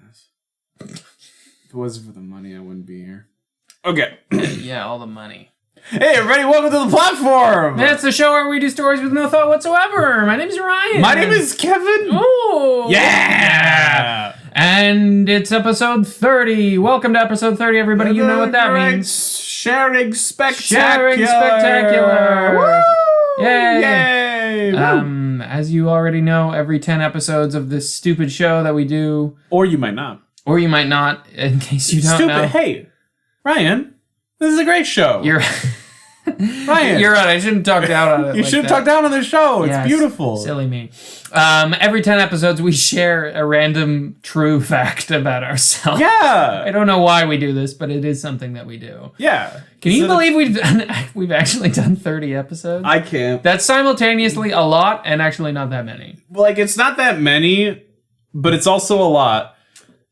this. If it wasn't for the money, I wouldn't be here. Okay. Yeah, all the money. Hey, everybody, welcome to the platform! That's the show where we do stories with no thought whatsoever. My name's Ryan. My name is Kevin. Oh! Yeah! And it's episode 30. Welcome to episode 30, everybody. You know what that means. Sharing Spectacular! Sharing Spectacular! Woo! Yay! Yay! As you already know, every 10 episodes of this stupid show that we do... Or you might not. Or you might not, in case you don't know. Hey, Ryan, this is a great show. You're... Ryan. You're right. I shouldn't talk down on it. You shouldn't talk down on the show. It's beautiful. Silly me. Every 10 episodes, we share a random true fact about ourselves. Yeah. I don't know why we do this, but it is something that we do. Yeah. Can you believe we've actually done 30 episodes? I can't. That's simultaneously a lot and actually not that many. Like, it's not that many, but it's also a lot.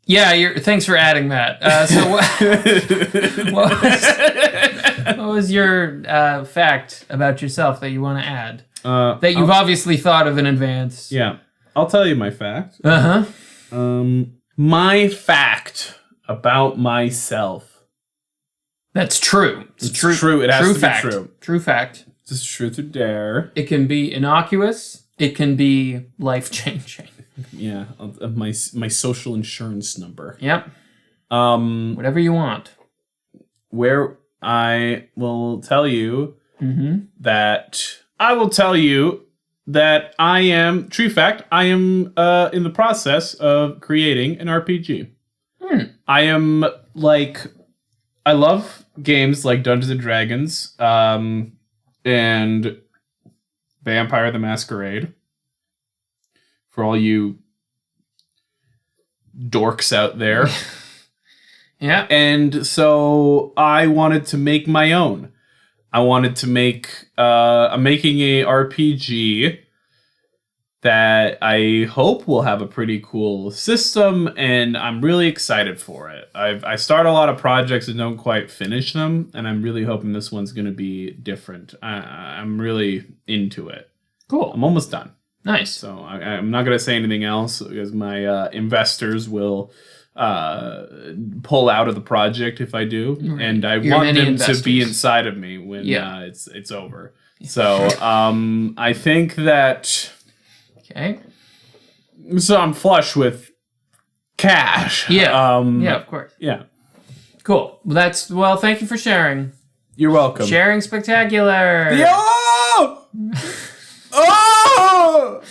Yeah, thanks for adding that. So what was your fact about yourself that you want to add? That you've obviously thought of in advance. Yeah. I'll tell you my fact. Uh-huh. My fact about myself. That's true. It's true. It has to be true. True fact. It's truth or dare. It can be innocuous. It can be life-changing. Yeah, my social insurance number. Yep. Whatever you want. Where I will tell you that I am, true fact, I am in the process of creating an RPG. I am I love games like Dungeons and Dragons and Vampire the Masquerade. For all you dorks out there. Yeah. And so I wanted to make my own. I wanted to make... I'm making a RPG that I hope will have a pretty cool system, and I'm really excited for it. I start a lot of projects and don't quite finish them, and I'm really hoping this one's going to be different. I'm really into it. Cool. I'm almost done. Nice. So I'm not going to say anything else because my investors will pull out of the project if I do. Right. And I want them to be inside of me when it's over. So I think that... Okay. So I'm flush with cash. Yeah. Yeah, of course. Yeah. Cool. Well, thank you for sharing. You're welcome. Sharing Spectacular. Yo! Oh!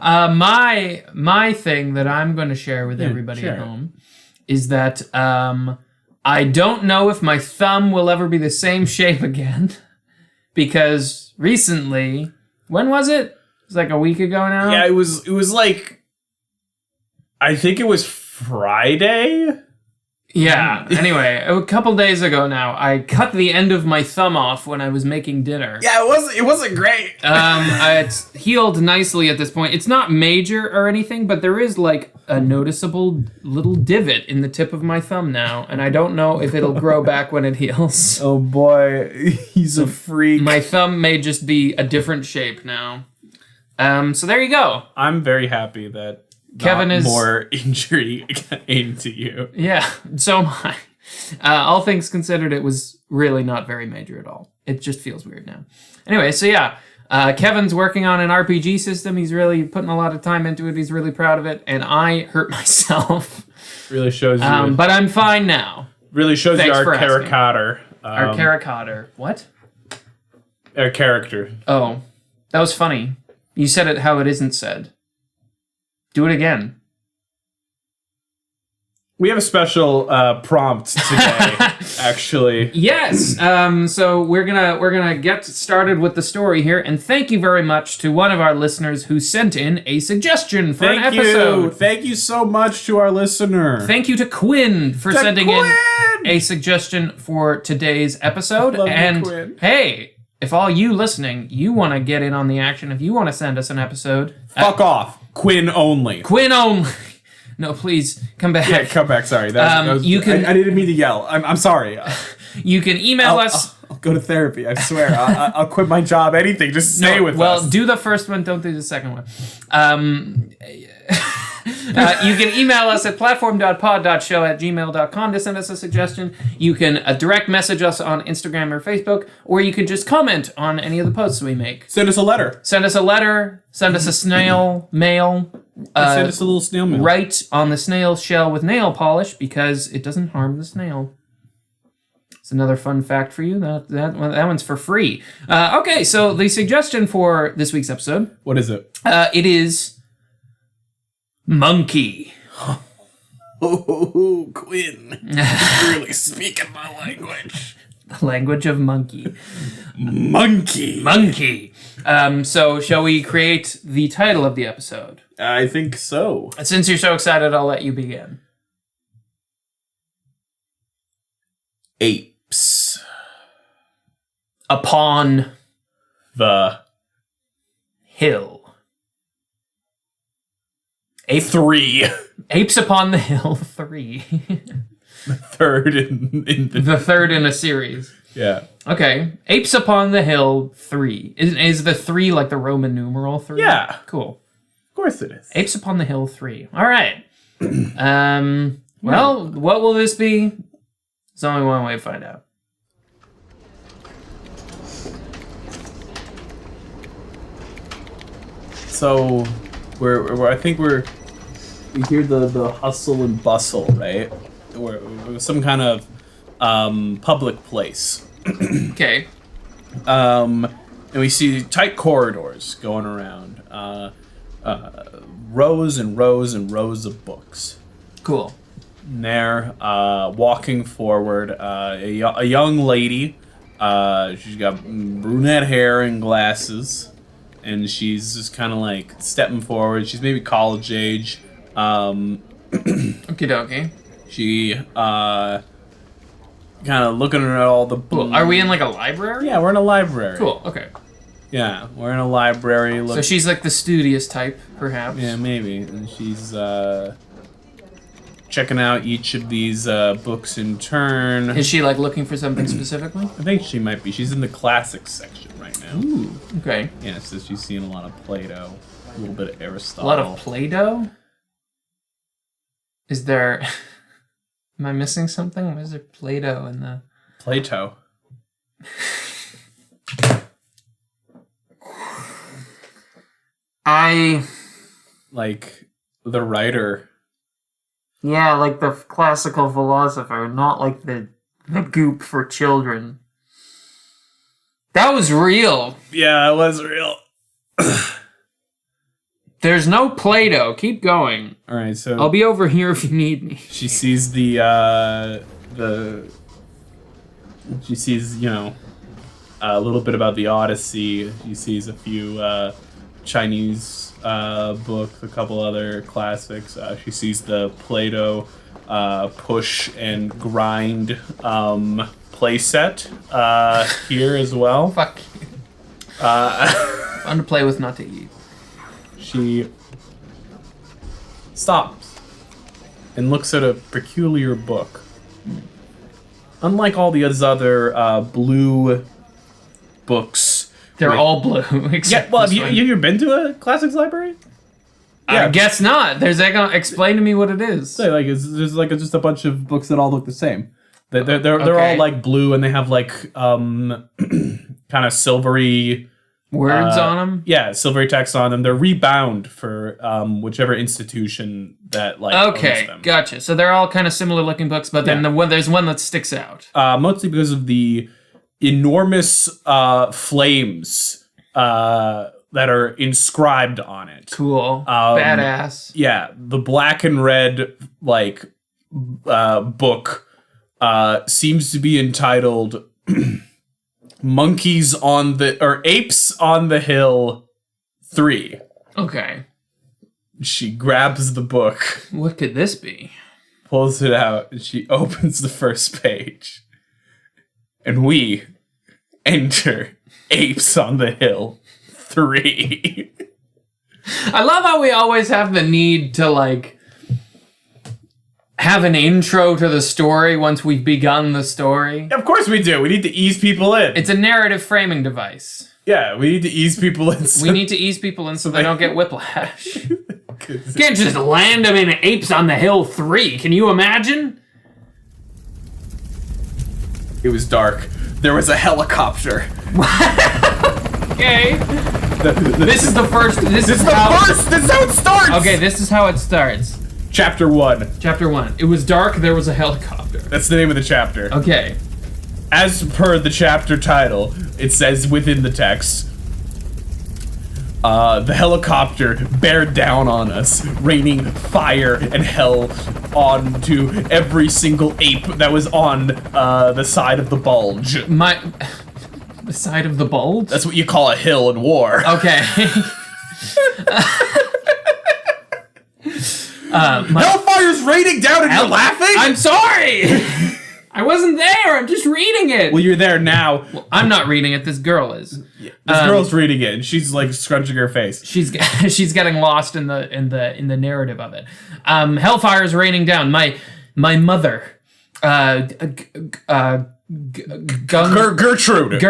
My thing that I'm going to share with everybody at home is that I don't know if my thumb will ever be the same shape again because recently, when was it? It was like a week ago now. Yeah, it was like, I think it was Friday. Yeah. Anyway, a couple days ago now, I cut the end of my thumb off when I was making dinner. Yeah, it wasn't great. It's healed nicely at this point. It's not major or anything, but there is like a noticeable little divot in the tip of my thumb now, and I don't know if it'll grow back when it heals. Oh boy, he's a freak. My thumb may just be a different shape now. So there you go. I'm very happy that Kevin is more injury into you. Yeah, so am I. All things considered, it was really not very major at all. It just feels weird now. Anyway, so yeah, Kevin's working on an RPG system. He's really putting a lot of time into it. He's really proud of it, and I hurt myself. Really shows you. But I'm fine now. Really shows you our caricature. Our caricature. What? Our character. Oh, that was funny. You said it how it isn't said. Do it again. We have a special prompt today, actually. Yes. So we're gonna get started with the story here, and thank you very much to one of our listeners who sent in a suggestion for an episode. Thank you so much to our listener. Thank you to Quinn for sending in a suggestion for today's episode. And Quinn. Hey, if all you listening, you want to get in on the action, if you want to send us an episode, fuck off. Quinn only. Quinn only. No, please come back. Yeah, come back. Sorry, that was, I didn't mean to yell. I'm sorry. You can email us. I'll go to therapy. I swear. I'll quit my job. Anything. Just stay with us. Well, do the first one. Don't do the second one. You can email us at platform.pod.show@gmail.com to send us a suggestion. You can direct message us on Instagram or Facebook, or you can just comment on any of the posts we make. Send us a letter. Send us a letter. Send us a snail mail. Send us a little snail mail. Write on the snail shell with nail polish because it doesn't harm the snail. It's another fun fact for you. That one's for free. Okay, so the suggestion for this week's episode. What is it? It is monkey. Oh, Quinn. You're really speaking my language. The language of monkey. Monkey. So shall we create the title of the episode? I think so. Since you're so excited, I'll let you begin. Apes. Upon The hill. three. Apes upon the hill 3. Third in the... The third in a series. Yeah. Okay. Apes upon the hill 3. Is the 3 like the Roman numeral 3? Yeah. Cool. Of course it is. Apes upon the hill 3. All right. Well, what will this be? There's only one way to find out. So, I think we hear the hustle and bustle, right? We're some kind of public place. Okay. And we see tight corridors going around. Rows and rows and rows of books. Cool. And there, walking forward, a young lady. She's got brunette hair and glasses. And she's just kind of like stepping forward. She's maybe college age. Okie dokie. She kind of looking at all the books. Cool. Are we in like a library? Yeah, we're in a library. Cool. Okay. Yeah, we're in a library. So she's like the studious type, perhaps. Yeah, maybe. And she's checking out each of these books in turn. Is she like looking for something specifically? I think she might be. She's in the classics section right now. Ooh. Okay. Yeah, so she's seeing a lot of Plato, a little bit of A Aristotle. lot of Play-Doh? Is there... Am I missing something? Why is there Play-Doh in the... Plato. Like the writer. Yeah, like the classical philosopher, not like the goop for children. That was real. Yeah, it was real. There's no Play-Doh. Keep going. All right, so I'll be over here if you need me. she sees she sees, you know, a little bit about the Odyssey. She sees a few Chinese books, a couple other classics. She sees the Plato push and grind playset here as well. Fuck you. Fun to play with, not to eat. She stops and looks at a peculiar book. Unlike all the other blue books, They're all blue. Except yeah. Well, have this you, one. you ever been to a classics library? I guess not. There's explain to me what it is. So, like, there's like just a bunch of books that all look the same. They're Okay. all like blue, and they have like kind of silvery Words on them. Yeah, silvery text on them. They're rebound for whichever institution that like owns Okay, them. gotcha. So they're all kind of similar looking books, but then there's one that sticks out. Mostly because of the enormous flames that are inscribed on it. Cool. Badass. Yeah, the black and red like book seems to be entitled Apes on the Hill 3. Okay. She grabs the book, What could this be? pulls it out, and she opens the first page. And we enter Apes on the Hill 3. I love how we always have the need to like have an intro to the story once we've begun the story. Of course we do. We need to ease people in. It's a narrative framing device. Yeah, we need to ease people in. We need to ease people in so they don't get whiplash. You can't just land them in Apes on the Hill 3. Can you imagine? It was dark. There was a helicopter. Okay. This is the first. This is how it starts. Okay, this is how it starts. Chapter 1. Chapter 1. It was dark. There was a helicopter. That's the name of the chapter. Okay. As per the chapter title, it says within the text, the helicopter bared down on us, raining fire and hell onto every single ape that was on the side of the bulge. The side of the bulge? That's what you call a hill in war. Okay. Hellfire's raining down and you're laughing? I'm sorry! I wasn't there, I'm just reading it! Well, you're there now. Well, I'm not reading it, this girl is. Yeah, this girl's reading it, and she's like scrunching her face. She's getting lost in the narrative of it. Hellfire is raining down. My mother, Gertrude.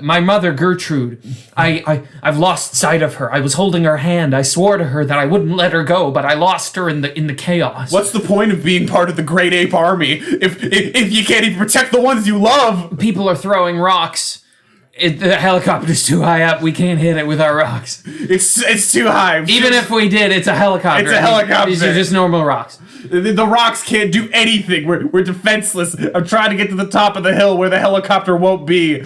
My mother, Gertrude. I've lost sight of her. I was holding her hand. I swore to her that I wouldn't let her go, but I lost her in the chaos. What's the point of being part of the Great Ape Army if you can't even protect the ones you love? People are throwing rocks. The helicopter's too high up. We can't hit it with our rocks. It's too high. Even if we did, it's a helicopter. It's a helicopter. These are just normal rocks. The rocks can't do anything. We're defenseless. I'm trying to get to the top of the hill where the helicopter won't be.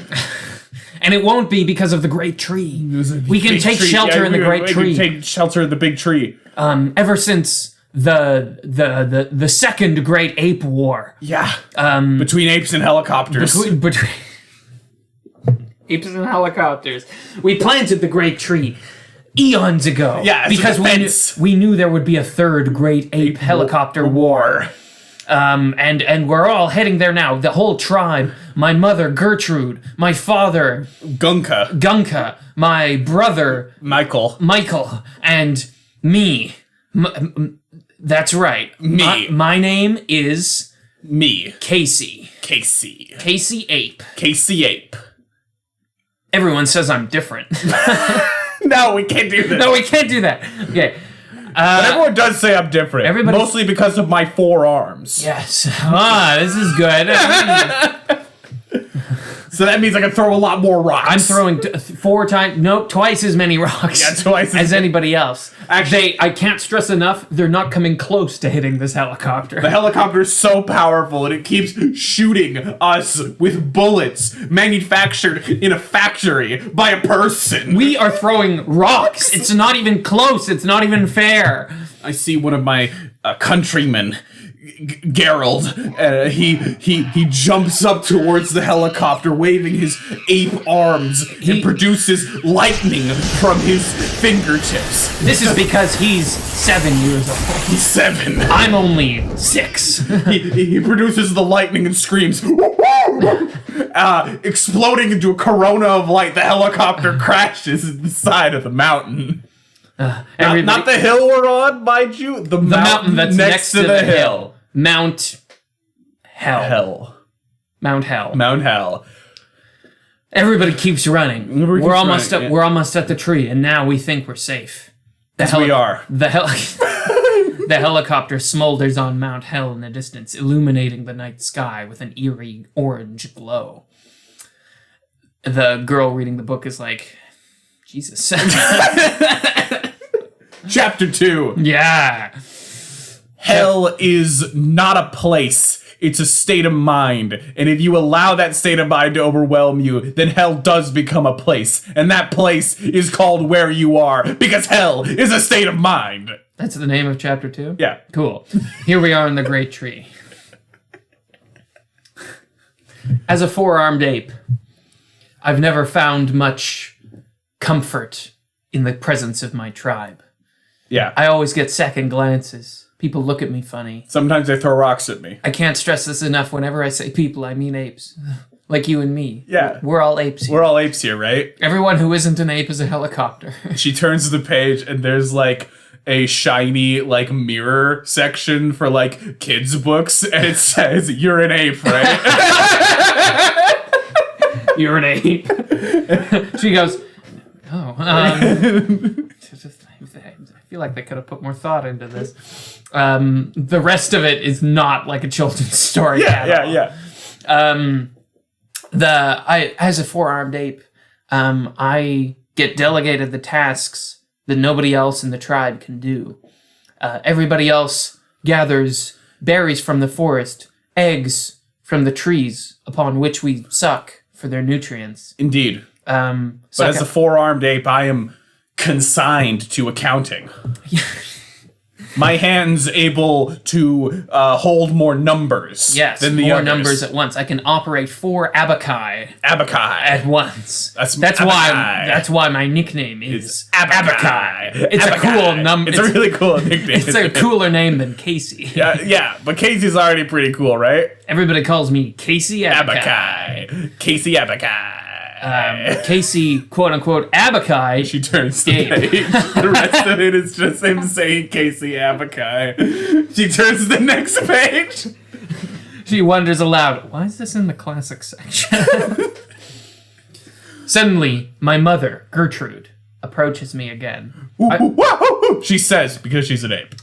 And it won't be because of the great tree. We can take shelter in the great tree. We can take shelter in the big tree. Ever since the second Great Ape War. Yeah. Between apes and helicopters. Between apes and helicopters. We planted the great tree eons ago. Yeah, because we knew there would be a third Great Ape helicopter war. And we're all heading there now. The whole tribe. My mother, Gertrude. My father, Gunka. My brother, Michael. And me. That's right. Me. My name is... Me. Casey. Casey Ape. Casey Ape. Everyone says I'm different. No, we can't do that. Okay. But everyone does say I'm different. Mostly because of my 4 arms. Yes. This is good. So that means I can throw a lot more rocks. I'm throwing twice as many rocks as anybody else. Actually, I can't stress enough, they're not coming close to hitting this helicopter. The helicopter is so powerful and it keeps shooting us with bullets manufactured in a factory by a person. We are throwing rocks. It's not even close. It's not even fair. I see one of my countrymen, Gerald. He jumps up towards the helicopter, waving his ape arms, and produces lightning from his fingertips. This is because he's 7 years old. He's 7. I'm only 6. He produces the lightning and screams, exploding into a corona of light. The helicopter crashes at the side of the mountain. Not the hill we're on, mind you. The mountain that's next to the hill. Mount Hell. Mount Hell. Everybody keeps running. We're almost at the tree, and now we think we're safe. We are. The helicopter smolders on Mount Hell in the distance, illuminating the night sky with an eerie orange glow. The girl reading the book is like, Jesus. Chapter 2. Yeah. Hell is not a place. It's a state of mind. And if you allow that state of mind to overwhelm you, then hell does become a place. And that place is called where you are, because hell is a state of mind. That's the name of chapter 2? Yeah. Cool. Here we are in the great tree. As a 4-armed ape, I've never found much comfort in the presence of my tribe. Yeah. I always get second glances. People look at me funny. Sometimes they throw rocks at me. I can't stress this enough. Whenever I say people, I mean apes. Like you and me. Yeah. We're all apes here. We're all apes here, right? Everyone who isn't an ape is a helicopter. She turns the page and there's like a shiny like mirror section for like kids books, and it says, "You're an ape, right?" You're an ape. She goes, "Oh, I feel like they could have put more thought into this. The rest of it is not like a children's story. Yeah. As a four-armed ape, I get delegated the tasks that nobody else in the tribe can do. Everybody else gathers berries from the forest, eggs from the trees upon which we suck for their nutrients. Indeed. But as a four-armed ape, I am consigned to accounting. My hand's able to hold more numbers than the more others. numbers at once. I can operate 4 abaci at once. That's why my nickname is Abaci. It's a cool number. It's a really cool nickname. It's a cooler name than Casey. Yeah, but Casey's already pretty cool, right? Everybody calls me Casey Abaci. Casey Abaci. Casey, quote unquote, Abaci. She turns the page. The rest of it is just him saying Casey Abaci. She turns the next page. She wonders aloud, why is this in the classic section? Suddenly, my mother, Gertrude, approaches me again. She says, because she's an ape.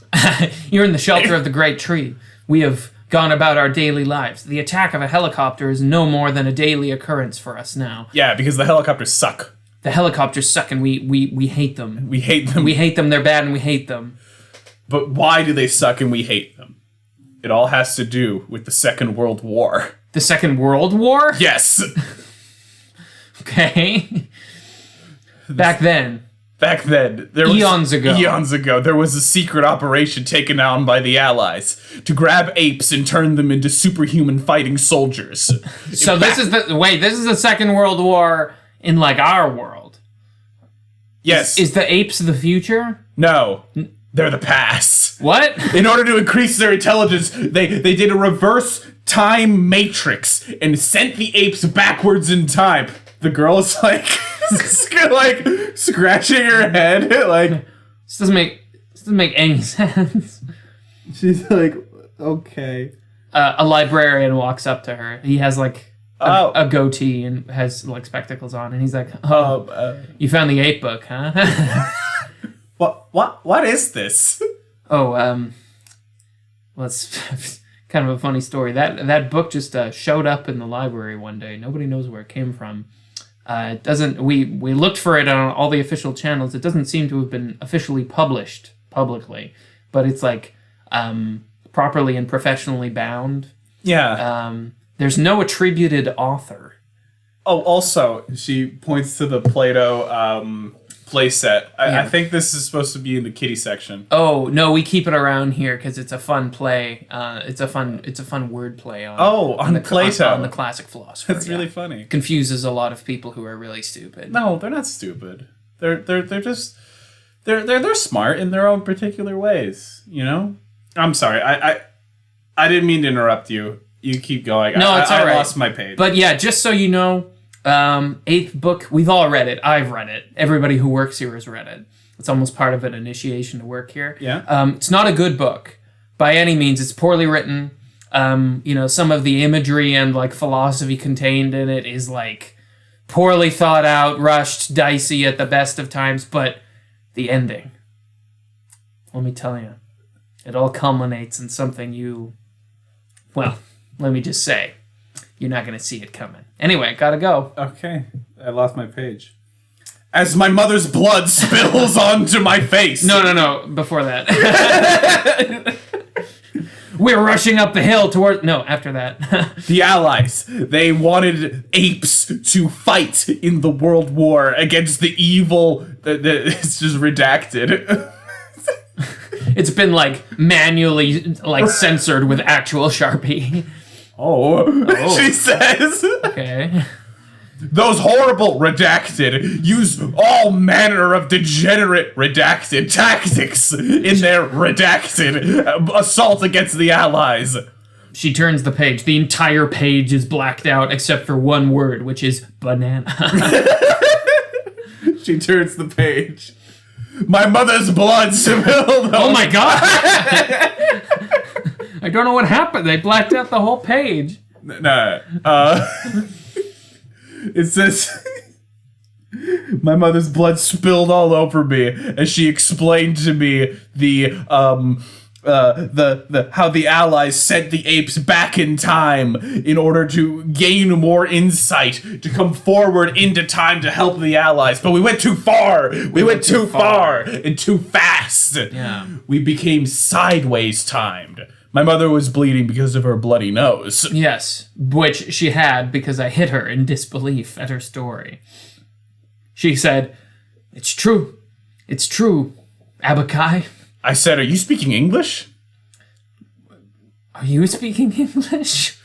You're in the shelter of the great tree. We have gone about our daily lives. The attack of a helicopter is no more than a daily occurrence for us now. Yeah, because the helicopters suck. The helicopters suck and we hate them. We hate them. We hate them, they're bad and we hate them. But why do they suck and we hate them? It all has to do with the Second World War. The Second World War? Yes! Okay. Back then, there was, eons ago, there was a secret operation taken on by the Allies to grab apes and turn them into superhuman fighting soldiers. So this is the Second World War in like our world. Yes. Is the apes the future? No. They're the past. What? In order to increase their intelligence, they did a reverse time matrix and sent the apes backwards in time. The girl is like scratching her head, like this doesn't make any sense. She's like, okay. A librarian walks up to her. He has like a goatee and has like spectacles on, and he's like, you found the ape book, huh? What is this? Well, it's kind of a funny story. That book just showed up in the library one day. Nobody knows where it came from. It doesn't. We looked for it on all the official channels. It doesn't seem to have been officially published publicly, but it's like properly and professionally bound. Yeah. There's no attributed author. Oh, also, she points to the Play-Doh playset. I think this is supposed to be in the kiddie section. Oh no, we keep it around here because it's a fun play. It's a fun word play on. On Play-Doh. On the classic philosopher. That's really funny. Confuses a lot of people who are really stupid. No, they're not stupid. They're just they're smart in their own particular ways. You know. I'm sorry. I didn't mean to interrupt you. You keep going. No, it's all right. I lost my page. But yeah, just so you know. 8th book, we've all read it. I've read it. Everybody who works here has read it. It's almost part of an initiation to work here. Yeah. It's not a good book by any means. It's poorly written. Some of the imagery and like philosophy contained in it is like poorly thought out, rushed, dicey at the best of times. But the ending, let me tell you, it all culminates in something let me just say, you're not going to see it coming. Anyway, gotta go. Okay, I lost my page. As my mother's blood spills onto my face. No. Before that. We're rushing up the hill toward... No, after that. The Allies, they wanted apes to fight in the World War against the evil... It's just redacted. It's been, like, manually, like, censored with actual Sharpie. Oh, she says. Okay. Those horrible redacted use all manner of degenerate redacted tactics in their redacted assault against the Allies. She turns the page. The entire page is blacked out except for one word, which is banana. She turns the page. My mother's blood spilled. Oh my god! I don't know what happened. They blacked out the whole page. No. It says... My mother's blood spilled all over me as she explained to me the how the Allies sent the apes back in time in order to gain more insight to come forward into time to help the Allies. But we went too far. We went too far and too fast. Yeah. We became sideways timed. My mother was bleeding because of her bloody nose. Yes, which she had because I hit her in disbelief at her story. She said, "It's true. It's true, Abakai." I said, "Are you speaking English?" Are you speaking English?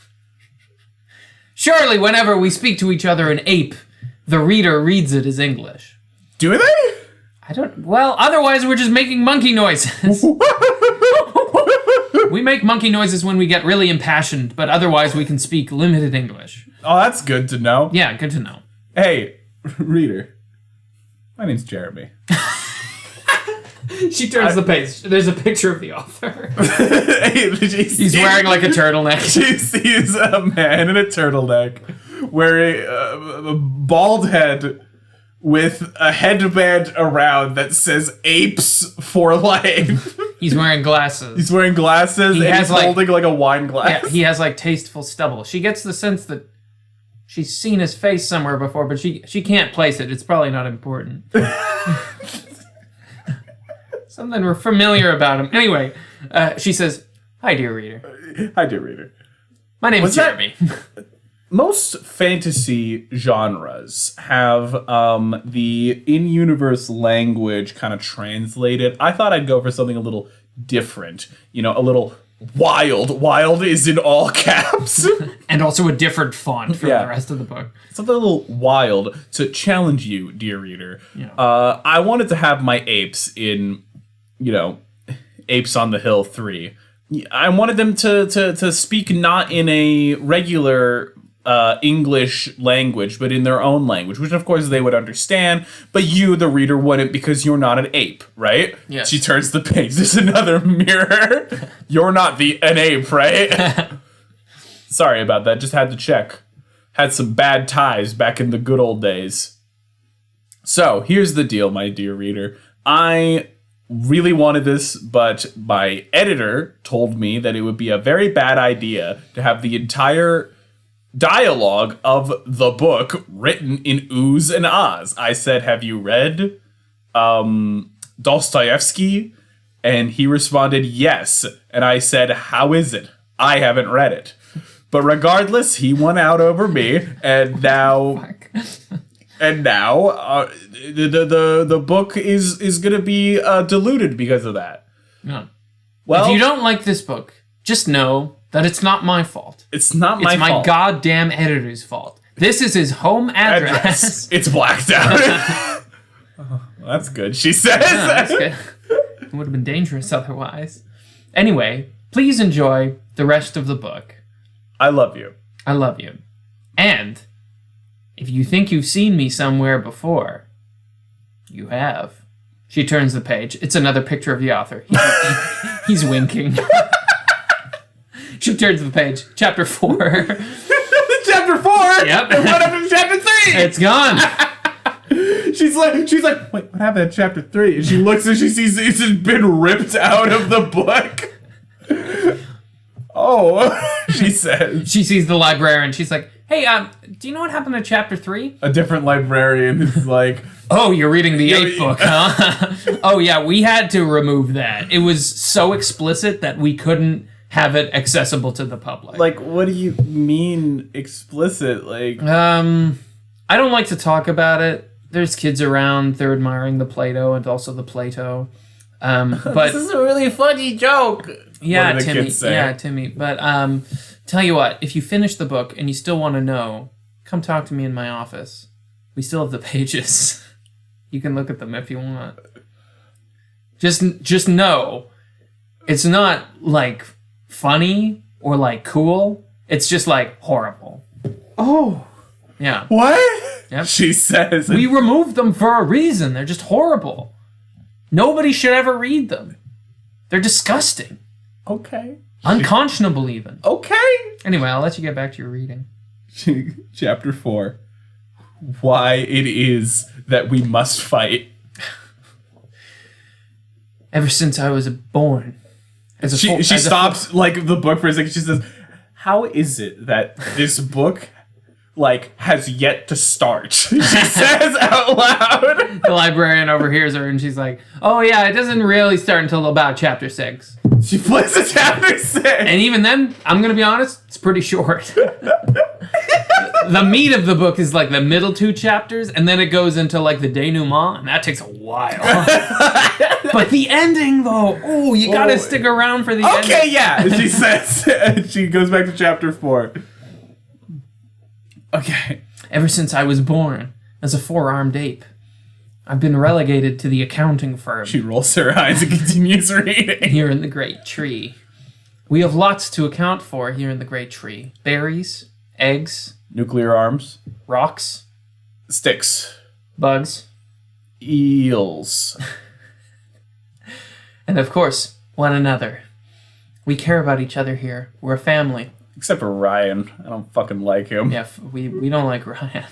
Surely whenever we speak to each other in ape, the reader reads it as English. Do they? I don't... Well, otherwise we're just making monkey noises. We make monkey noises when we get really impassioned, but otherwise we can speak limited English. Oh, that's good to know. Yeah, good to know. Hey, reader. My name's Jeremy. She turns the page. There's a picture of the author. He's wearing like a turtleneck. She sees a man in a turtleneck wearing a bald head with a headband around that says "Apes for Life." He's wearing glasses. He's wearing glasses and he's holding like a wine glass. Yeah, he has like tasteful stubble. She gets the sense that she's seen his face somewhere before, but she can't place it. It's probably not important. Something familiar about him. Anyway, she says, "Hi, dear reader." Hi, dear reader. My name is Jeremy. Most fantasy genres have the in-universe language kind of translated. I thought I'd go for something a little different. You know, a little wild. Wild is in all caps. And also a different font from the rest of the book. Something a little wild to challenge you, dear reader. Yeah. I wanted to have my apes in, Apes on the Hill 3. I wanted them to speak not in a regular English language, but in their own language, which of course they would understand, but you, the reader, wouldn't because you're not an ape, right? Yes. She turns the page. There's another mirror. You're not an ape, right? Sorry about that. Just had to check. Had some bad ties back in the good old days. So, here's the deal, my dear reader. I really wanted this, but my editor told me that it would be a very bad idea to have the entire dialogue of the book written in oohs and ahs. I said, "Have you read Dostoevsky?" And he responded, "Yes." And I said, "How is it?" I haven't read it. But regardless, he won out over me, and now the book is gonna be diluted because of that. Yeah. Well, if you don't like this book, just know that it's not my fault. It's not my fault. It's my goddamn editor's fault. This is his home address. It's blacked out. Well, that's good, she says. Yeah, that's good. It would have been dangerous otherwise. Anyway, please enjoy the rest of the book. I love you. I love you. And if you think you've seen me somewhere before, you have. She turns the page. It's another picture of the author. He's winking. She turns the page. Chapter 4. Chapter 4? Yep. And what happened to chapter 3? It's gone. She's like, wait, what happened to chapter 3? And she looks and she sees it's just been ripped out of the book. Oh, she says. She sees the librarian. She's like, "Hey, do you know what happened to chapter 3? A different librarian is like, "Oh, you're reading the ape book, huh?" "Oh, yeah, we had to remove that. It was so explicit that we couldn't have it accessible to the public." Like, what do you mean explicit? Like, I don't like to talk about it. There's kids around. They're admiring the Play-Doh and also the Play-Doh. But this is a really funny joke. Yeah, What do the Timmy. kids say? Yeah, Timmy. But tell you what, if you finish the book and you still want to know, come talk to me in my office. We still have the pages. You can look at them if you want. Just know, it's not like funny or like cool. It's just like horrible. Oh. Yeah. What? Yep. She says. We removed them for a reason. They're just horrible. Nobody should ever read them. They're disgusting. Okay. Unconscionable even. Okay. Anyway, I'll let you get back to your reading. Chapter 4. why it is that we must fight. Ever since I was born. She stops like the book for a second. She says, how is it that this book has yet to start? She says out loud. The librarian overhears her and she's like, oh yeah, it doesn't really start until about chapter 6. She flips to chapter 6. And even then, I'm going to be honest, it's pretty short. The meat of the book is like the middle 2 chapters, and then it goes into like the denouement, and that takes a while. But the ending, though, you gotta stick around for the ending. Okay, yeah, she says. She goes back to chapter 4. Okay. Ever since I was born as a 4-armed ape, I've been relegated to the accounting firm. She rolls her eyes and continues reading. Here in the Great Tree. We have lots to account for here in the Great Tree. Berries, eggs, nuclear arms, rocks, sticks, bugs, eels, and of course, one another. We care about each other here. We're a family. Except for Ryan. I don't fucking like him. Yeah, we don't like Ryan.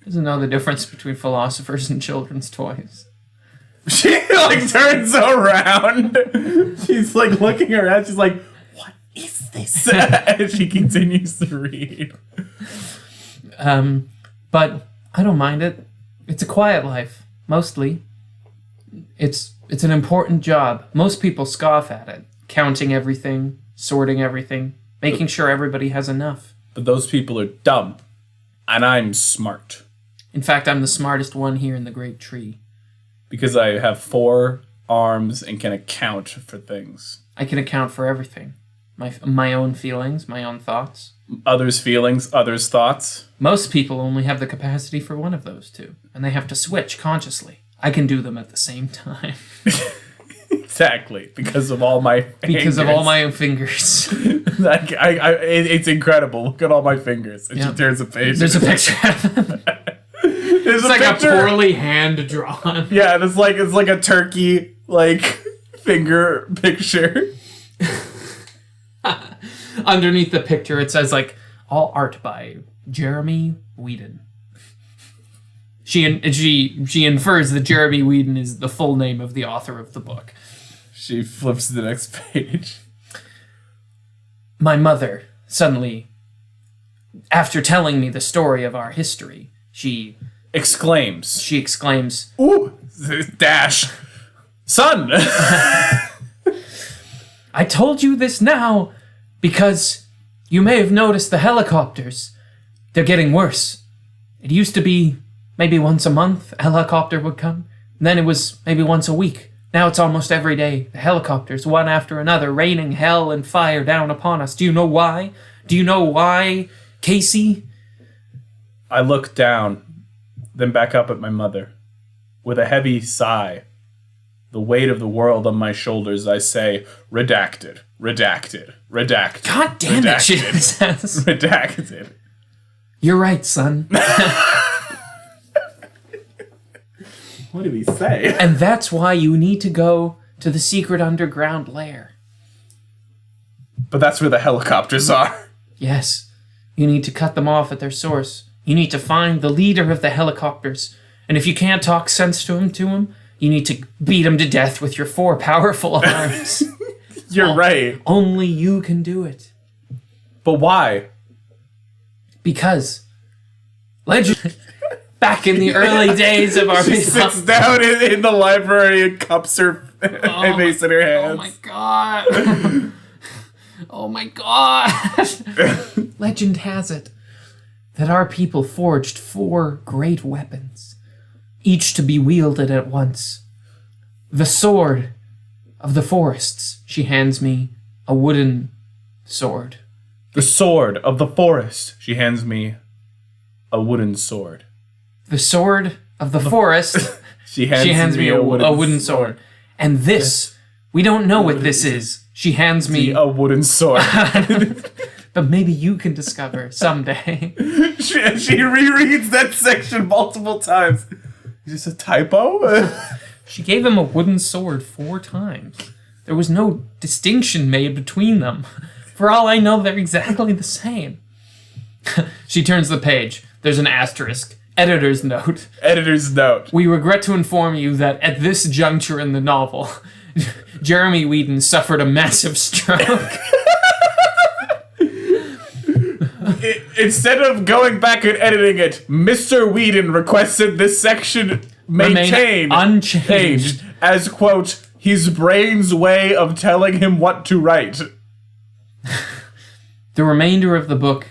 Doesn't know the difference between philosophers and children's toys. She turns around. She's looking around. She's like, what is this? And she continues to read. But I don't mind it. It's a quiet life, mostly. It's an important job. Most people scoff at it. Counting everything, sorting everything, making sure everybody has enough. But those people are dumb. And I'm smart. In fact, I'm the smartest one here in the Great Tree. Because I have 4 arms and can account for things. I can account for everything. My own feelings, my own thoughts. Others' feelings, others' thoughts. Most people only have the capacity for one of those 2, and they have to switch consciously. I can do them at the same time. Exactly, because of all my fingers. Because of all my fingers. It's incredible. Look at all my fingers. And she turns a page. There's a picture of them. It's like picture. A poorly hand drawn. Yeah, it's like a turkey finger picture. Underneath the picture, it says all art by Jeremy Whedon. She infers that Jeremy Whedon is the full name of the author of the book. She flips to the next page. My mother suddenly, after telling me the story of our history, she exclaims, "Ooh, dash, son!" I told you this now because you may have noticed the helicopters. They're getting worse. It used to be maybe once a month a helicopter would come. And then it was maybe once a week. Now it's almost every day. The helicopters, one after another, raining hell and fire down upon us. Do you know why? Do you know why, Casey? I look down, then back up at my mother. With a heavy sigh, the weight of the world on my shoulders, I say, redacted, redacted, redacted. God damn redacted, it, she says. Redacted. You're right, son. What did he say? And that's why you need to go to the secret underground lair. But that's where the helicopters are. Yes. You need to cut them off at their source. You need to find the leader of the helicopters. And if you can't talk sense to him, you need to beat him to death with your 4 powerful arms. You're right. Only you can do it. But why? Because legend... Back in the early days of our... She sits down in the library and cups her face in her hands. Oh my god. Oh my god. Legend has it that our people forged 4 great weapons, each to be wielded at once. The sword of the forests. She hands me a wooden sword. The sword of the forest. She hands me a wooden sword. The sword of the forest. She hands me a wooden sword. And this, we don't know what this is. She hands me a wooden sword. But maybe you can discover someday. She rereads that section multiple times. Is this a typo? She gave him a wooden sword 4 times. There was no distinction made between them. For all I know, they're exactly the same. She turns the page. There's an asterisk. Editor's note. Editor's note. We regret to inform you that at this juncture in the novel, Jeremy Whedon suffered a massive stroke. Instead of going back and editing it, Mr. Whedon requested this section maintained unchanged as, quote, his brain's way of telling him what to write. The remainder of the book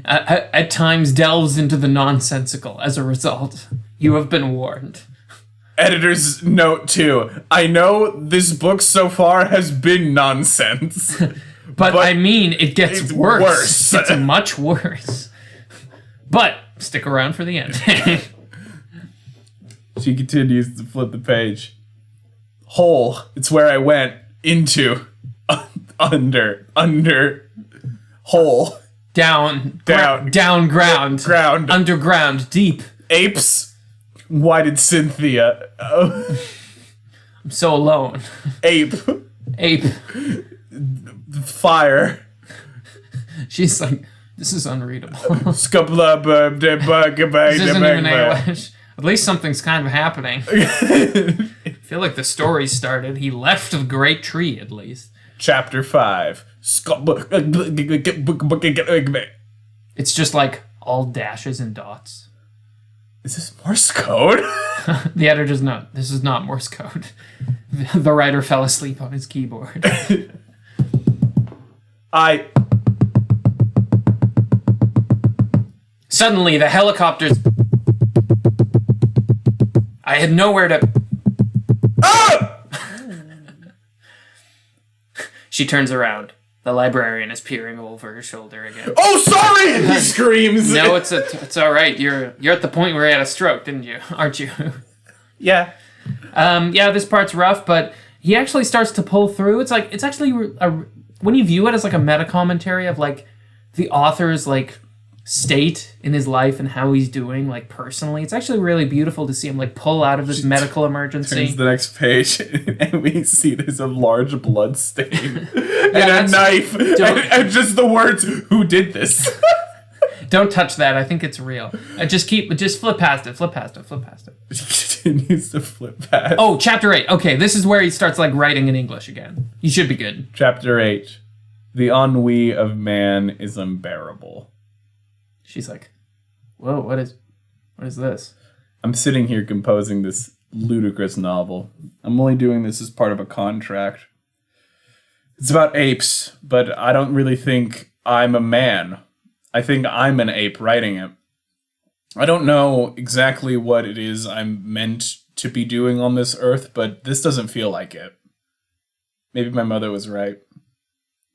at times delves into the nonsensical. As a result, you have been warned. Editor's note 2. I know this book so far has been nonsense. but I mean, it gets worse. It's much worse. But stick around for the end. She continues to flip the page. Hole. It's where I went. Into. Under. Hole. Down. Ground. Underground. Deep. Apes. Why did Cynthia? I'm so alone. Ape. Fire. Fire. She's like, this is unreadable. This isn't even English. At least something's kind of happening. I feel like the story started. He left the great tree, at least. Chapter 5. It's just like all dashes and dots. Is this Morse code? The editor's note. This is not Morse code. The writer fell asleep on his keyboard. Suddenly, the helicopters... I had nowhere to... Ah! She turns around. The librarian is peering over her shoulder again. Oh, sorry! He screams. No, it's all right. You're at the point where you had a stroke, didn't you? Aren't you? Yeah. Yeah, this part's rough, but he actually starts to pull through. It's actually when you view it as like a meta commentary of like the author's like state in his life and how he's doing like personally. It's actually really beautiful to see him like pull out of this medical emergency. Turns the next page and we see there's a large blood stain and a knife and just the words, "Who did this?" Don't touch that. I think it's real. Just flip past it. He continues to flip past. Oh, chapter 8. Okay, this is where he starts like writing in English again. You should be good. Chapter 8. The ennui of man is unbearable. She's like, whoa, what is this? I'm sitting here composing this ludicrous novel. I'm only doing this as part of a contract. It's about apes, but I don't really think I'm a man. I think I'm an ape writing it. I don't know exactly what it is I'm meant to be doing on this earth, but this doesn't feel like it. Maybe my mother was right.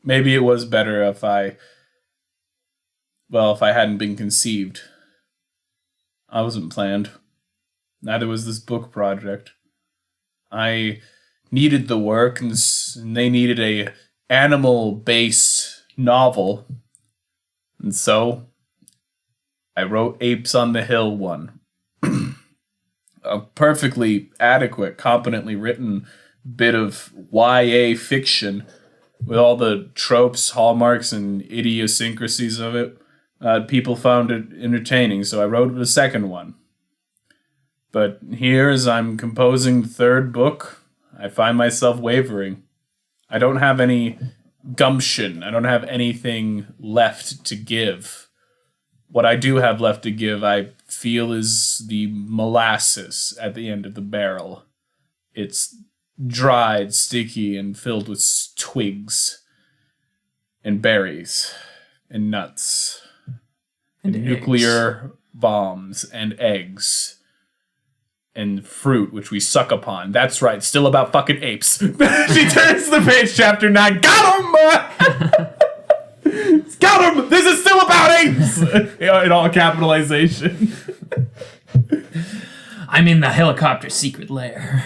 Maybe it was better if I hadn't been conceived. I wasn't planned. Neither was this book project. I needed the work, and they needed a animal-based novel. And so, I wrote Apes on the Hill 1. A perfectly adequate, competently written bit of YA fiction with all the tropes, hallmarks, and idiosyncrasies of it. People found it entertaining, so I wrote the second one. But here, as I'm composing the third book, I find myself wavering. I don't have any gumption. I don't have anything left to give. What I do have left to give, I feel, is the molasses at the end of the barrel. It's dried, sticky, and filled with twigs and berries and nuts and nuclear bombs and eggs and fruit, which we suck upon. That's right, still about fucking apes. She turns to the page, chapter 9. Got him! Got him! This is still about apes! In all capitalization. I'm in the helicopter's secret lair.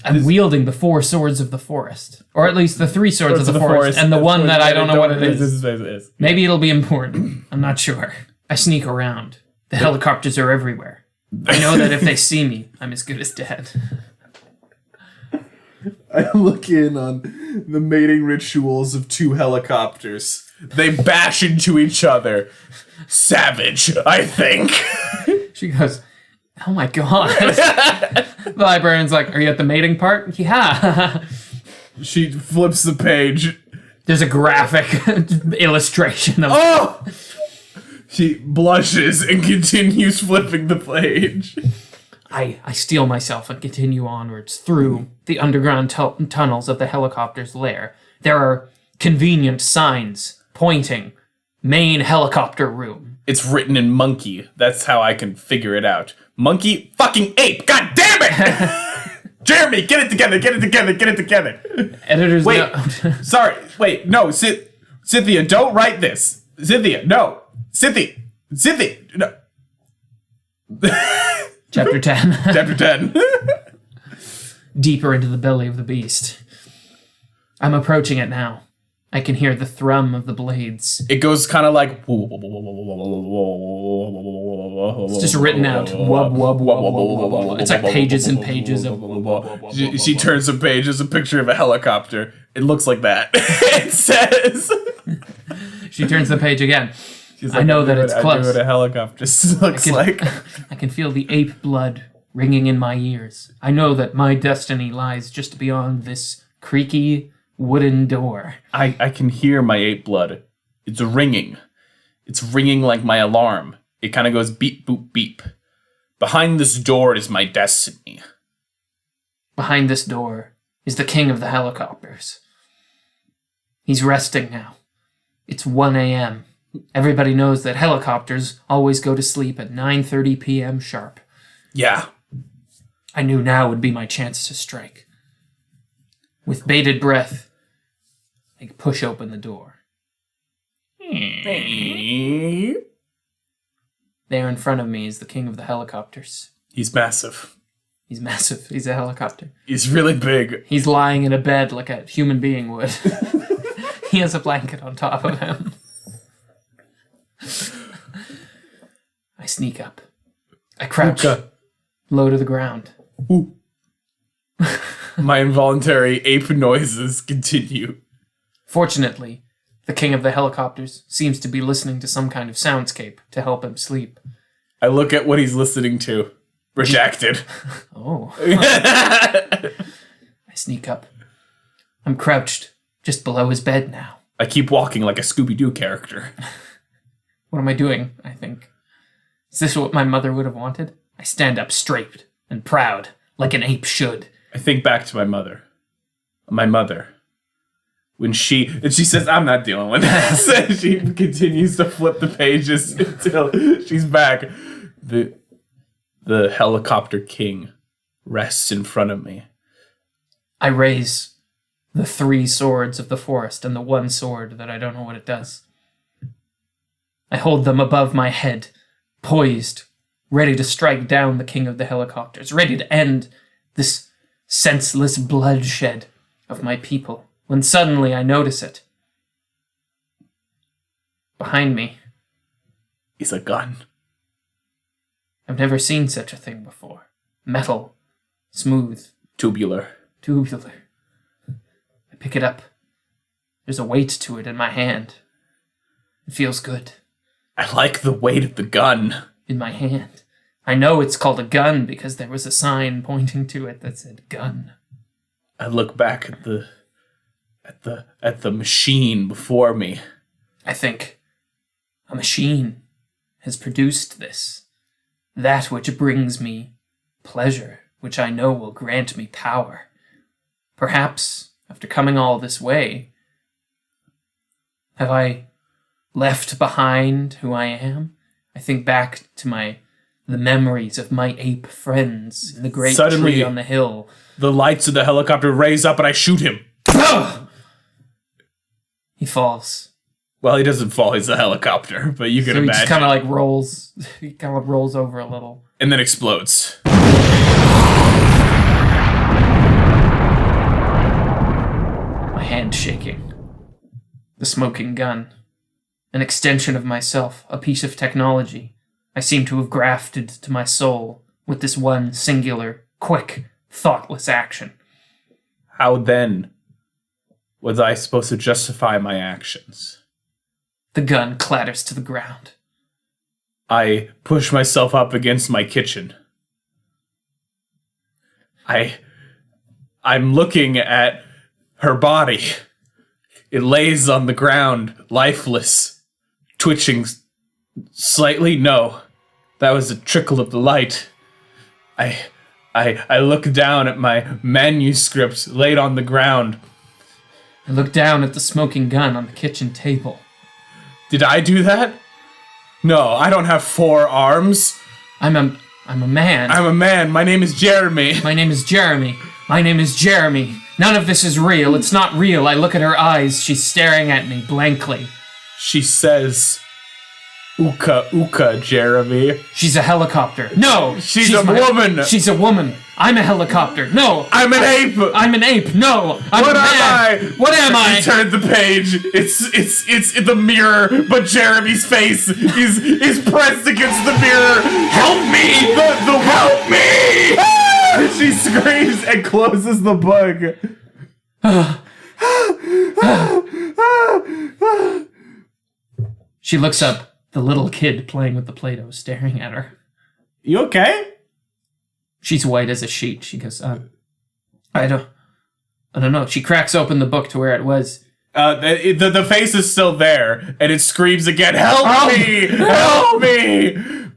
I'm wielding the 4 swords of the forest. Or at least the 3 swords of the forest. And the one that I don't know what it is. Maybe it'll be important. I'm not sure. I sneak around. The helicopters are everywhere. I know that if they see me, I'm as good as dead. I look in on the mating rituals of 2 helicopters. They bash into each other. Savage, I think. She goes, oh my God. The librarian's like, are you at the mating part? Yeah. She flips the page. There's a graphic illustration of... Oh! She blushes and continues flipping the page. I steel myself and continue onwards through the underground tunnels of the helicopter's lair. There are convenient signs pointing main helicopter room. It's written in monkey. That's how I can figure it out. Monkey, fucking ape. God damn it! Jeremy, get it together. Editor's wait, note. Sorry. Wait, no, Cynthia, don't write this. Cynthia, no. Cynthia, no. Chapter 10. Chapter 10. Deeper into the belly of the beast. I'm approaching it now. I can hear the thrum of the blades. It goes kind of like... It's just written out. Wub, wub, wub, wub, wub, wub. It's like pages and pages of... She turns a page. There's a picture of a helicopter. It looks like that. It says... She turns the page again. Like, I know that it's close. I know what a helicopter looks like. I can feel the ape blood ringing in my ears. I know that my destiny lies just beyond this creaky wooden door. I can hear my ape blood. It's ringing. It's ringing like my alarm. It kind of goes beep, boop, beep. Behind this door is my destiny. Behind this door is the king of the helicopters. He's resting now. It's 1 a.m. Everybody knows that helicopters always go to sleep at 9:30 p.m. sharp. Yeah. I knew now would be my chance to strike. With bated breath, I push open the door. There in front of me is the king of the helicopters. He's massive. He's massive. He's a helicopter. He's really big. He's lying in a bed like a human being would. He has a blanket on top of him. I sneak up. I crouch low to the ground. Ooh. My involuntary ape noises continue. Fortunately, the king of the helicopters seems to be listening to some kind of soundscape to help him sleep. I look at what he's listening to. Redacted. Oh. I sneak up. I'm crouched just below his bed now. I keep walking like a Scooby-Doo character. What am I doing, I think? Is this what my mother would have wanted? I stand up straight and proud, like an ape should. I think back to my mother. My mother. When she says, I'm not dealing with this. She continues to flip the pages until she's back. The helicopter king rests in front of me. I raise the 3 swords of the forest and the 1 sword that I don't know what it does. I hold them above my head, poised, ready to strike down the king of the helicopters, ready to end this senseless bloodshed of my people, when suddenly I notice it. Behind me is a gun. I've never seen such a thing before. Metal, smooth, tubular. I pick it up. There's a weight to it in my hand. It feels good. I like the weight of the gun. In my hand. I know it's called a gun because there was a sign pointing to it that said gun. I look back at the machine before me. I think a machine has produced this. That which brings me pleasure, which I know will grant me power. Perhaps, after coming all this way, have I left behind who I am? I think back to the memories of my ape friends in the great tree on the hill. The lights of the helicopter raise up and I shoot him. He falls. Well, he doesn't fall. He's a helicopter, but you can imagine. He just kind of like rolls. He kind of rolls over a little. And then explodes. My hand shaking. The smoking gun. An extension of myself. A piece of technology. I seem to have grafted to my soul with this one singular, quick, thoughtless action. How then was I supposed to justify my actions? The gun clatters to the ground. I push myself up against my kitchen. I'm looking at her body. It lays on the ground, lifeless, twitching slightly. No, that was a trickle of the light. I look down at my manuscript laid on the ground. I look down at the smoking gun on the kitchen table. Did I do that? No, I don't have 4 arms. I'm a man. I'm a man. My name is Jeremy. My name is Jeremy. My name is Jeremy. None of this is real. It's not real. I look at her eyes. She's staring at me blankly. She says, "Uka, uka, Jeremy." She's a helicopter. No! She's a woman. She's a woman. I'm a helicopter. No! I'm an ape. I'm an ape. No! I'm what a man. am I? What am I? You turn the page. It's in the mirror, but Jeremy's face is pressed against the mirror. Help me! Help me! She screams and closes the book. She looks up. The little kid playing with the Play-Doh staring at her. You okay? She's white as a sheet. She goes, I don't know. She cracks open the book to where it was. The face is still there, and it screams again, "Help me! Help me!"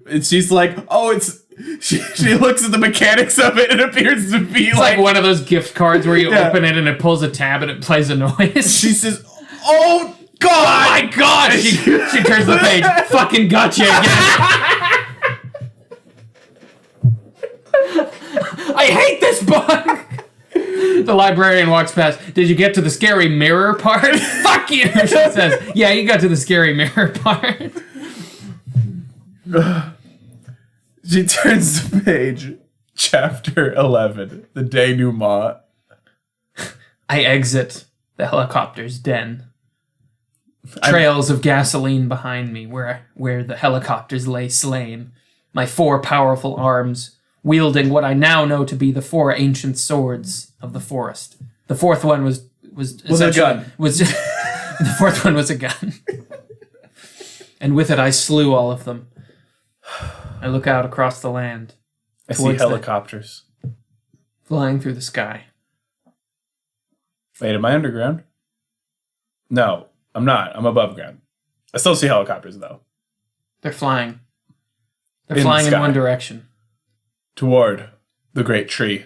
And she's like, "Oh, it's." She looks at the mechanics of it, and it appears to be like one of those gift cards where you open it and it pulls a tab and it plays a noise. She says, "Oh God! Oh my God!" She turns the page. Fucking gotcha again. I hate this book. The librarian walks past. Did you get to the scary mirror part? Fuck you, she says. Yeah, you got to the scary mirror part. She turns the page. Chapter 11. The denouement. I exit the helicopter's den. Trails of gasoline behind me where the helicopters lay slain. My 4 powerful arms wielding what I now know to be the 4 ancient swords of the forest. The 4th one was a gun. The 4th one was a gun. And with it I slew all of them. I look out across the land. I see helicopters flying through the sky. Wait, am I underground? No, I'm not. I'm above ground. I still see helicopters, though. They're flying. They're flying in one direction. Toward the great tree.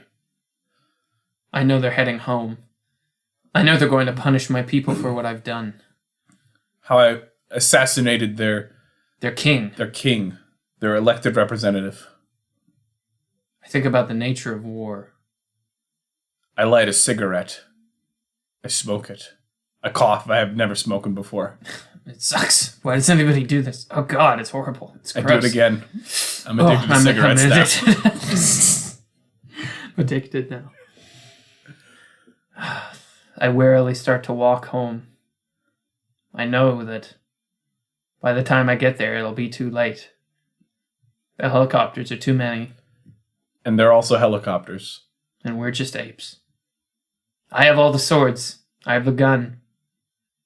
I know they're heading home. I know they're going to punish my people for what I've done. How I assassinated their king. Their king. Their elected representative. I think about the nature of war. I light a cigarette. I smoke it. I cough. I have never smoked before. It sucks. Why does anybody do this? Oh God, it's horrible. It's gross. I do it again. I'm addicted to cigarettes now. I'm addicted now. I wearily start to walk home. I know that by the time I get there, it'll be too late. The helicopters are too many. And they're also helicopters. And we're just apes. I have all the swords. I have the gun.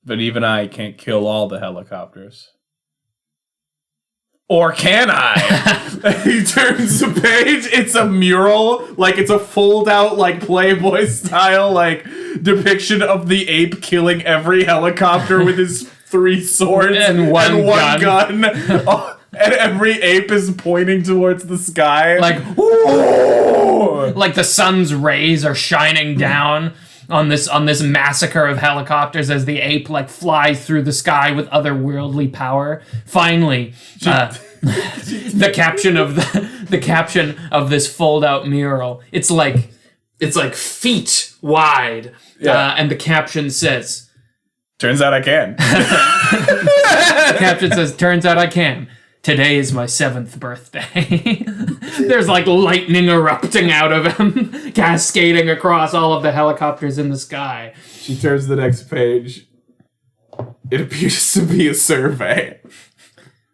But even I can't kill all the helicopters. Or can I? He turns the page. It's a mural. Like, it's a fold-out, like, Playboy style, like, depiction of the ape killing every helicopter with his 3 swords and one gun. And every ape is pointing towards the sky. Like, ooh! Like the sun's rays are shining down on this massacre of helicopters as the ape like flies through the sky with otherworldly power. Finally, the caption of this fold-out mural. It's like feet wide, and the caption says, "Turns out I can." The caption says, "Turns out I can. Today is my 7th birthday." There's like lightning erupting out of him, cascading across all of the helicopters in the sky. She turns to the next page. It appears to be a survey.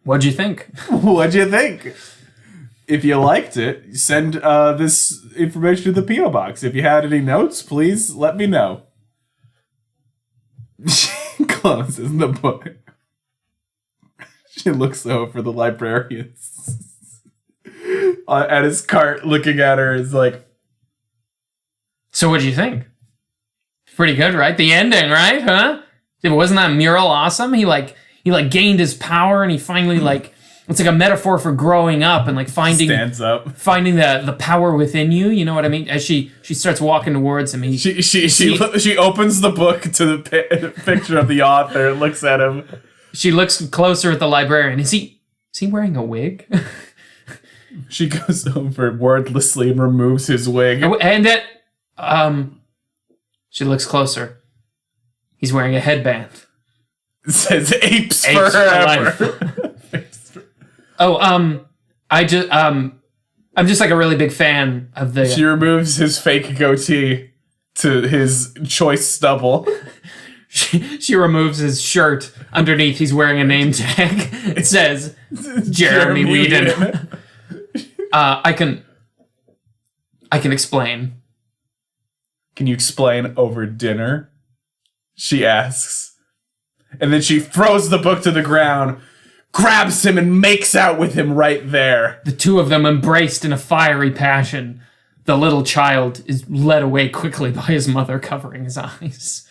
What'd you think? What'd you think? If you liked it, send this information to the P.O. Box. If you had any notes, please let me know. She closes the book. She looks over the librarian at his cart, looking at her, is like, so what'd you think? Pretty good, right? The ending, right? Huh? Wasn't that mural awesome? He gained his power, and he finally it's like a metaphor for growing up and finding the power within you. You know what I mean? As she starts walking towards him, she opens the book to the picture of the author and looks at him. She looks closer at the librarian. Is he wearing a wig? She goes over wordlessly and removes his wig. And that she looks closer. He's wearing a headband. It says Apes forever. I'm just a really big fan of the... She removes his fake goatee to his choice stubble. She removes his shirt. Underneath, he's wearing a name tag. It says Jeremy Whedon. I can explain. Can you explain over dinner? She asks. And then she throws the book to the ground, grabs him, and makes out with him right there. The two of them embraced in a fiery passion. The little child is led away quickly by his mother covering his eyes.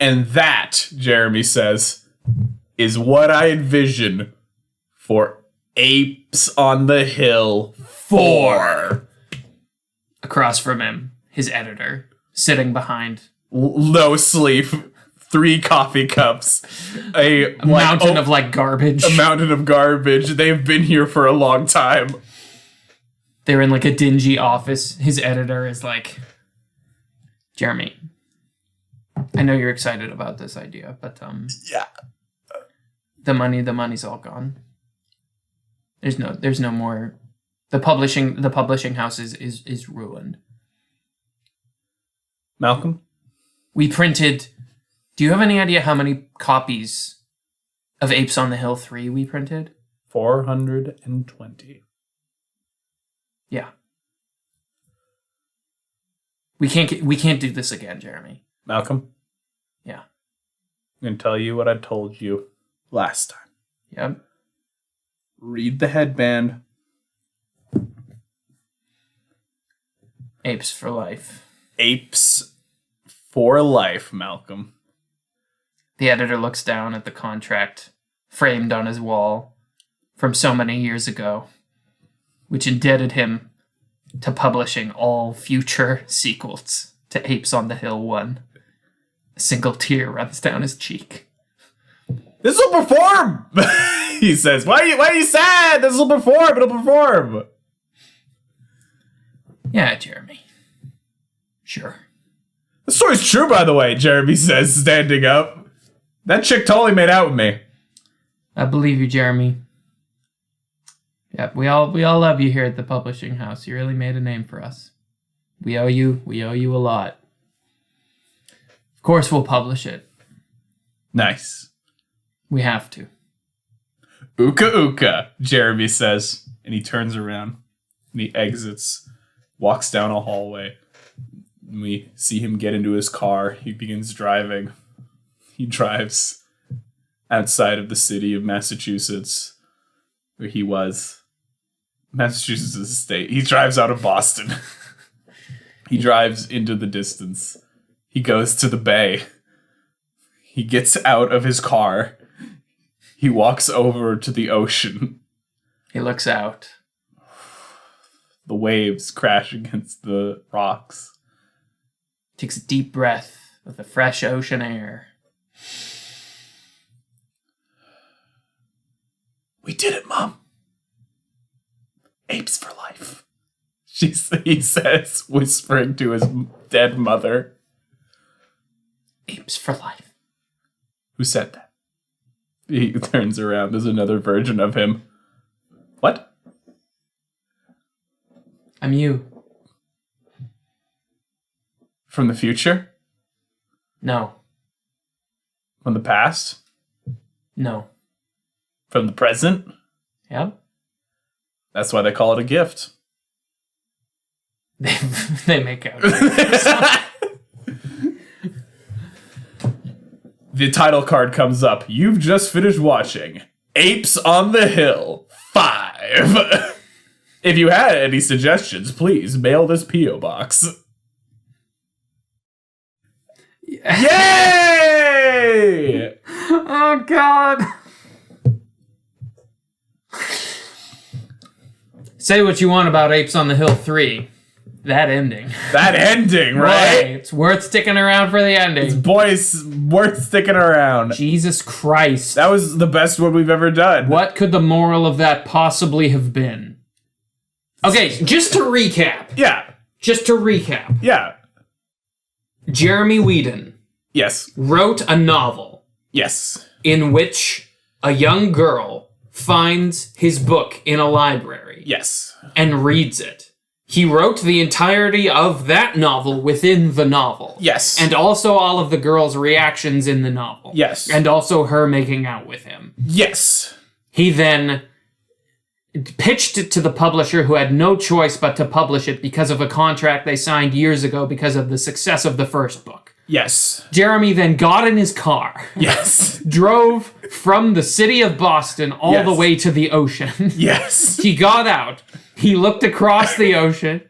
And that, Jeremy says, is what I envision for Apes on the Hill 4. Across from him, his editor, sitting behind. No sleep. 3 coffee cups. A mountain of garbage. A mountain of garbage. They've been here for a long time. They're in a dingy office. His editor is like, Jeremy, I know you're excited about this idea, but yeah. The money's all gone. There's no more. The publishing house is ruined. Malcolm? We printed. Do you have any idea how many copies of Apes on the Hill 3 we printed? 420. Yeah. We can't do this again, Jeremy. Malcolm? Yeah. I'm going to tell you what I told you last time. Yep. Read the headband. Apes for life. Apes for life, Malcolm. The editor looks down at the contract framed on his wall from so many years ago, which indebted him to publishing all future sequels to Apes on the Hill 1. A single tear runs down his cheek. This will perform, he says. Why are you sad? This will perform. It'll perform. Yeah, Jeremy. Sure. The story's true, by the way, Jeremy says, standing up. That chick totally made out with me. I believe you, Jeremy. Yep, we all love you here at the publishing house. You really made a name for us. We owe you a lot. Of course we'll publish it. Nice. We have to. Ooka ooka, Jeremy says, and he turns around and he exits, walks down a hallway. And we see him get into his car. He begins driving. He drives outside of the city of Massachusetts, where he was. Massachusetts is a state. He drives out of Boston. He drives into the distance. He goes to the bay. He gets out of his car. He walks over to the ocean. He looks out. The waves crash against the rocks. Takes a deep breath of the fresh ocean air. We did it, Mom. Apes for life. He says, whispering to his dead mother. Apes for life. Who said that? He turns around. There's another version of him. What? I'm you. From the future? No. From the past? No. From the present? Yep. That's why they call it a gift. They make out. The title card comes up. You've just finished watching Apes on the Hill 5. If you had any suggestions, please mail this P.O. box. Yay! Oh, God. Say what you want about Apes on the Hill 3. That ending. That ending, right? Boy, it's worth sticking around for the ending. Boys, worth sticking around. Jesus Christ. That was the best one we've ever done. What could the moral of that possibly have been? Okay, just to recap. Yeah. Yeah. Jeremy Whedon. Yes. Wrote a novel. Yes. In which a young girl finds his book in a library. Yes. And reads it. He wrote the entirety of that novel within the novel. Yes. And also all of the girl's reactions in the novel. Yes. And also her making out with him. Yes. He then pitched it to the publisher, who had no choice but to publish it because of a contract they signed years ago because of the success of the first book. Yes. Jeremy then got in his car. Yes. Drove from the city of Boston all the way to the ocean. Yes. He got out. He looked across the ocean.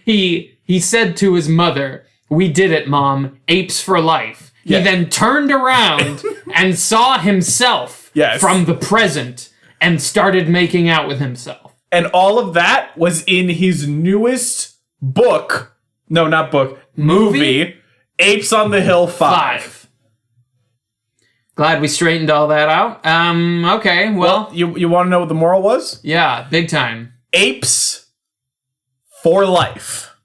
He said to his mother, "We did it, Mom. Apes for life." He then turned around and saw himself from the present and started making out with himself. And all of that was in his newest book. No, not book. Movie. Apes on the Hill 5. Glad we straightened all that out. Okay, well you want to know what the moral was? Yeah, big time. Apes for life.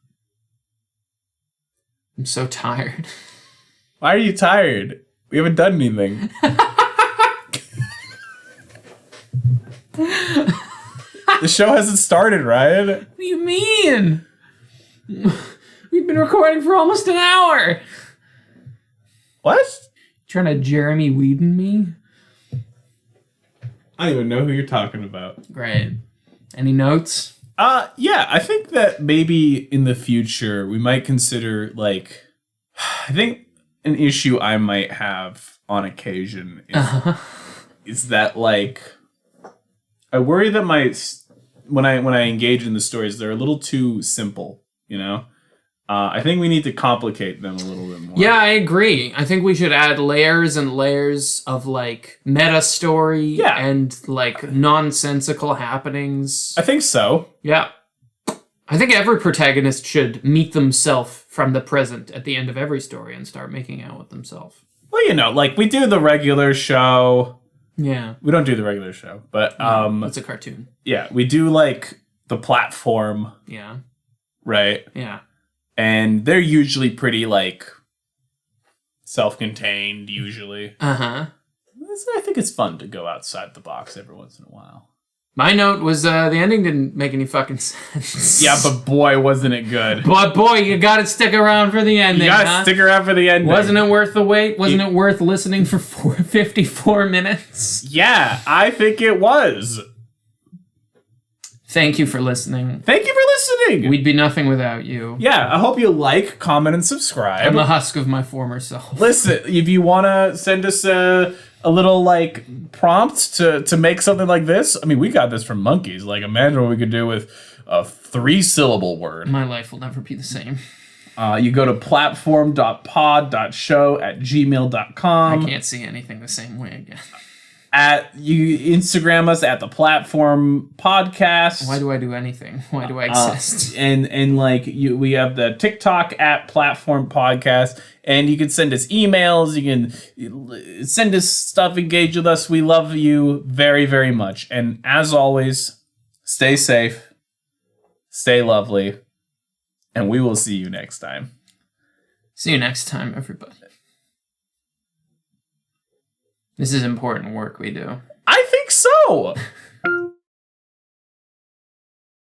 I'm so tired. Why are you tired? We haven't done anything. The show hasn't started, Ryan. What do you mean? We've been recording for almost an hour. What? Trying to Jeremy Whedon me? I don't even know who you're talking about. Great. Any notes? Yeah, I think that maybe in the future we might consider, like, I think an issue I might have on occasion is that, like, I worry that when I engage in the stories, they're a little too simple, you know? I think we need to complicate them a little bit more. Yeah, I agree. I think we should add layers and layers of, like, meta story and, like, nonsensical happenings. I think so. Yeah. I think every protagonist should meet themselves from the present at the end of every story and start making out with themselves. Well, you know, like, we do the regular show. Yeah. We don't do the regular show, but... it's a cartoon. Yeah, we do, like, the platform. Yeah. Right? Yeah. And they're usually pretty, like, self-contained, usually. Uh-huh. I think it's fun to go outside the box every once in a while. My note was the ending didn't make any fucking sense. Yeah, but boy, wasn't it good. But boy, you gotta stick around for the ending, You gotta stick around for the ending. Wasn't it worth the wait? Wasn't it worth listening for 54 minutes? Yeah, I think it was. Thank you for listening. Thank you for listening. We'd be nothing without you. Yeah, I hope you like, comment, and subscribe. I'm a husk of my former self. Listen, if you want to send us a little, like, prompt to make something like this, I mean, we got this from monkeys. Like, imagine what we could do with a 3-syllable word. My life will never be the same. You go to platform.pod.show@gmail.com. I can't see anything the same way again. You Instagram us at the Platform Podcast. Why do I do anything? Why do I exist? And like we have the TikTok at Platform Podcast, and you can send us emails. You can send us stuff. Engage with us. We love you very, very much. And as always, stay safe, stay lovely, and we will see you next time. See you next time, everybody. This is important work we do. I think so.